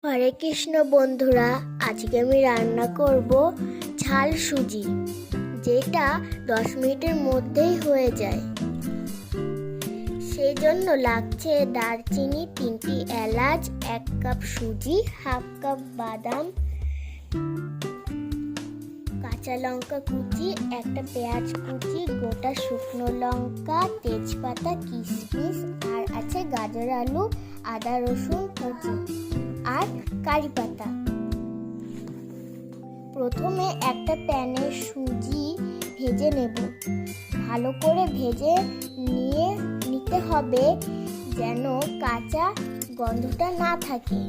হরে কৃষ্ণ বন্ধুরা, আজকে আমি রান্না করব ঝাল সুজি, যেটা 10 মিনিটের মধ্যেই হয়ে যায়। সেই জন্য লাগছে দারচিনি, 3টি এলাচ, 1 কাপ সুজি, হাফ কাপ বাদাম, কাঁচা লঙ্কা কুচি, একটা পেঁয়াজ কুচি, গোটা শুকনো লঙ্কা, তেজপাতা, কিশমিশ, আর আছে গাজর, আলু, আদা রসুন কুচি আর কারি পাতা। প্রথমে একটা প্যানে সুজি ভেজে নেব। ভালো করে ভেজে নিতে হবে, যেন কাঁচা গন্ধটা না থাকে।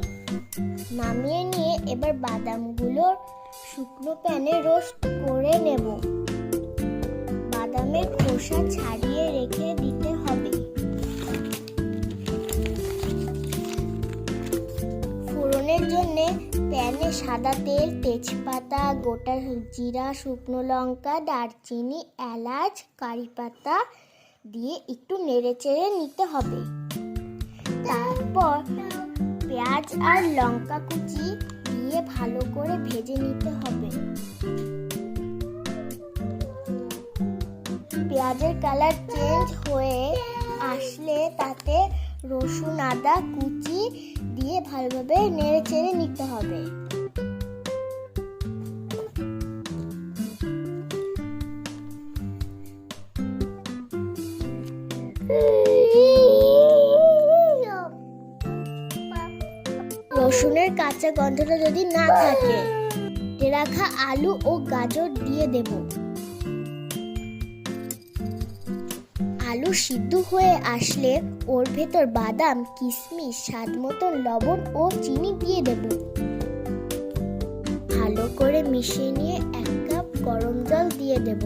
নামিয়ে নিয়ে এবার বাদামগুলো শুকনো প্যানে রোস্ট করে নেব। বাদামের খোসা ছাড়িয়ে রেখে দিতে হবে। ফোড়নের জন্য প্যানে সাদা তেল, তেজপাতা, গোটা জিরা, শুকনো লঙ্কা, দারচিনি, এলাচ, কারি পাতা দিয়ে একটু নেড়েচেড়ে নিতে হবে। তারপর পেঁয়াজ আর লঙ্কা কুচি দিয়ে ভালো করে ভেজে নিতে হবে। পেঁয়াজের কালার চেঞ্জ হয়ে আসলে তাতে রসুন, আদা কুচি দিয়ে ভালোভাবে নেড়েচেড়ে নিতে হবে। রসুনের কাঁচা গন্ধটা যদি না থাকে, কেটে রাখা আলু ও গাজর দিয়ে দেব। আলু সিদ্ধ হয়ে আসলে ওর ভেতর বাদাম, কিশমিশ, স্বাদ মতন লবণ ও চিনি দিয়ে দেব। ভালো করে মিশিয়ে নিয়ে 1 কাপ গরম জল দিয়ে দেব।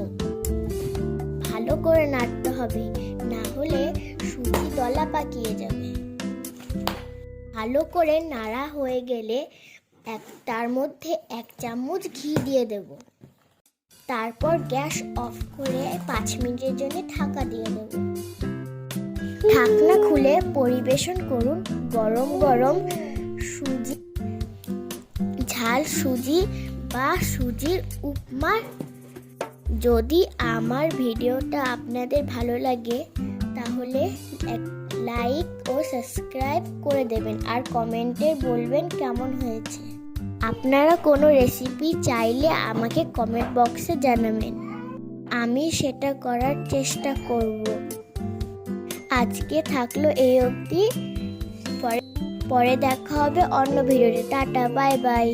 ভালো করে নাড়তে হবে, না হলে সুজি দলা পাকিয়ে যাবে। ভালো করে নাড়া হয়ে গেলে তার মধ্যে 1 চামচ ঘি দিয়ে দেব। তারপর গ্যাস অফ করে 5 মিনিটের জন্য ঢাকা দিয়ে দেব। ঢাকনা খুলে পরিবেশন করুন গরম গরম সুজি, ঝাল সুজি বা সুজির উপমা। যদি আমার ভিডিওটা আপনাদের ভালো লাগে তাহলে লাইক ও সাবস্ক্রাইব করে দেবেন আর কমেন্টে বলবেন কেমন হয়েছে। আপনারা কোনো রেসিপি চাইলে আমাকে কমেন্ট বক্সে জানাবেন, আমি সেটা করার চেষ্টা করব। আজকে থাকলো এই অবধি, পরে দেখা হবে অন্য ভিডিওতে। Tata, bye bye.